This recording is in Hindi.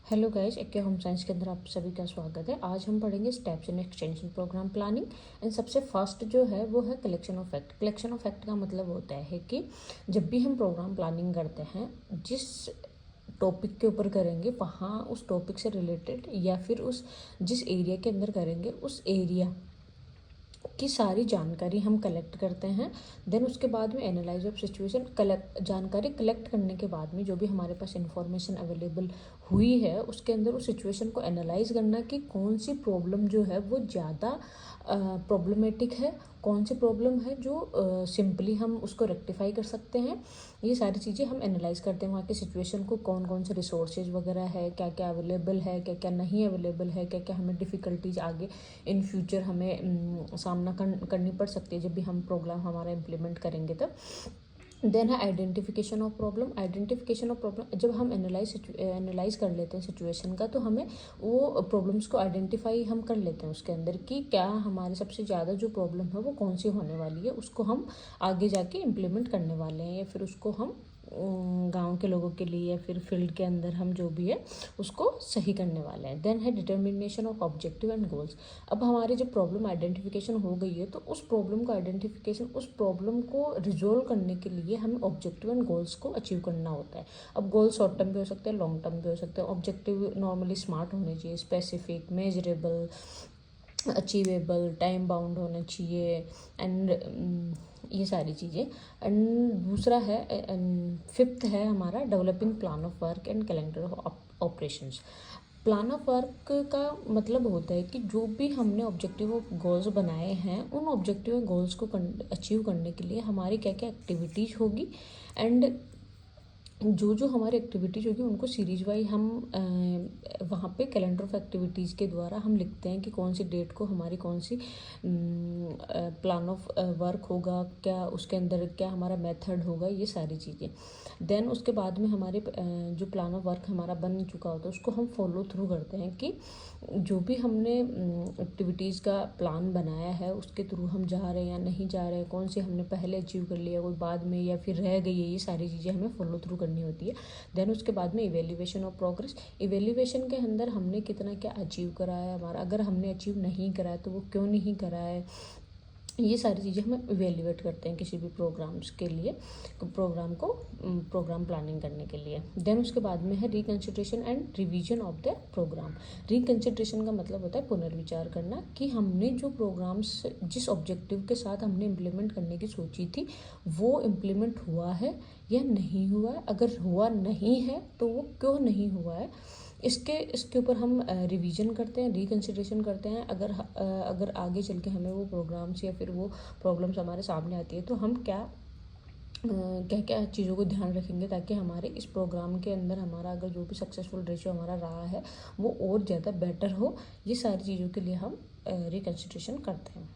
हेलो गाइस, एक्के होम साइंस के अंदर आप सभी का स्वागत है। आज हम पढ़ेंगे steps in extension programme planning. And सबसे फर्स्ट जो है वो है collection of fact. Collection of fact का मतलब होता है कि जब भी हम प्रोग्राम प्लानिंग करते हैं, जिस टॉपिक के ऊपर करेंगे वहाँ उस टॉपिक से रिलेटेड या फिर उस जिस एरिया के अंदर करेंगे उस एरिया की सारी जानकारी हम कलेक्ट करते हैं। देन उसके बाद में एनालाइज ऑफ सिचुएशन, जानकारी कलेक्ट करने के बाद में जो भी हमारे पास इंफॉर्मेशन अवेलेबल हुई है उसके अंदर उस सिचुएशन को एनालाइज करना कि कौन सी प्रॉब्लम जो है वो ज़्यादा प्रॉब्लमेटिक है, कौन सी प्रॉब्लम है जो सिंपली हम उसको रेक्टिफाई कर सकते हैं। ये सारी चीज़ें हम एनालाइज करते हैं। वहाँ की सिचुएशन को कौन कौन से रिसोर्सेज वगैरह है, क्या क्या अवेलेबल है, क्या क्या नहीं अवेलेबल है, क्या क्या हमें डिफ़िकल्टीज आगे इन फ्यूचर हमें सामना करनी पड़ सकती है जब भी हम प्रोग्राम हमारा इम्प्लीमेंट करेंगे तब। देन है identification of problem. Identification of problem जब हम एनालाइज कर लेते हैं सिचुएशन का, तो हमें वो प्रॉब्लम्स को आइडेंटिफाई हम कर लेते हैं उसके अंदर कि क्या हमारे सबसे ज़्यादा जो प्रॉब्लम है वो कौन सी होने वाली है, उसको हम आगे जाके इम्प्लीमेंट करने वाले हैं, या फिर उसको हम गांव के लोगों के लिए या फिर फील्ड के अंदर हम जो भी है उसको सही करने वाले हैं। देन है determination of objective and goals. अब हमारी जब प्रॉब्लम आइडेंटिफिकेशन हो गई है तो उस प्रॉब्लम का आइडेंटिफिकेशन, उस प्रॉब्लम को रिजोल्व करने के लिए हमें ऑब्जेक्टिव एंड गोल्स को अचीव करना होता है। अब गोल शॉर्ट टर्म भी हो सकते हैं, लॉन्ग टर्म भी हो सकते हैं। ऑब्जेक्टिव नॉर्मली स्मार्ट होने चाहिए, specific, measurable, achievable, time bound होना चाहिए, एंड ये सारी चीज़ें। एंड दूसरा है, फिफ्थ है हमारा developing plan of work and calendar of operations. Plan of work का मतलब होता है कि जो भी हमने ऑब्जेक्टिव और गोल्स बनाए हैं उन ऑब्जेक्टिव और गोल्स को अचीव करने के लिए हमारी क्या क्या एक्टिविटीज़ होगी, एंड जो जो हमारी एक्टिविटीज़ होगी उनको सीरीज वाइज हम वहाँ पे कैलेंडर ऑफ एक्टिविटीज़ के द्वारा हम लिखते हैं कि कौन सी डेट को हमारी कौन सी प्लान ऑफ वर्क होगा, क्या उसके अंदर क्या हमारा मेथड होगा, ये सारी चीज़ें। देन उसके बाद में हमारे जो प्लान ऑफ वर्क हमारा बन चुका होता है उसको हम फॉलो थ्रू करते हैं कि जो भी हमने एक्टिविटीज़ का प्लान बनाया है उसके थ्रू हम जा रहे हैं या नहीं जा रहे हैं, कौन सी हमने पहले अचीव कर लिया, कोई बाद में या फिर रह गई है, ये सारी चीज़ें हमें फॉलो थ्रू करनी होती है। देन उसके बाद में इवेल्युएशन ऑफ प्रोग्रेस। इवेल्युएशन के अंदर हमने कितना क्या अचीव करा है हमारा, अगर हमने अचीव नहीं करा है तो वो क्यों नहीं करा है, ये सारी चीज़ें हम इवेल्युएट करते हैं किसी भी प्रोग्राम्स के लिए, प्रोग्राम प्लानिंग करने के लिए। देन उसके बाद में है reconsideration and revision of the programme. Reconsideration का मतलब होता है पुनर्विचार करना कि हमने जो प्रोग्राम्स जिस ऑब्जेक्टिव के साथ हमने इम्प्लीमेंट करने की सोची थी वो इम्प्लीमेंट हुआ है या नहीं हुआ है। अगर हुआ नहीं है तो वो क्यों नहीं हुआ है, इसके ऊपर हम रिवीजन करते हैं, रिकंसिडरेशन करते हैं। अगर आगे चल के हमें वो प्रोग्राम्स या फिर वो प्रॉब्लम्स हमारे सामने आती है तो हम क्या क्या चीज़ों को ध्यान रखेंगे ताकि हमारे इस प्रोग्राम के अंदर हमारा अगर जो भी सक्सेसफुल रेशियो हमारा रहा है वो और ज़्यादा बेटर हो। ये सारी चीज़ों के लिए हम रिकंसिडरेशन करते हैं।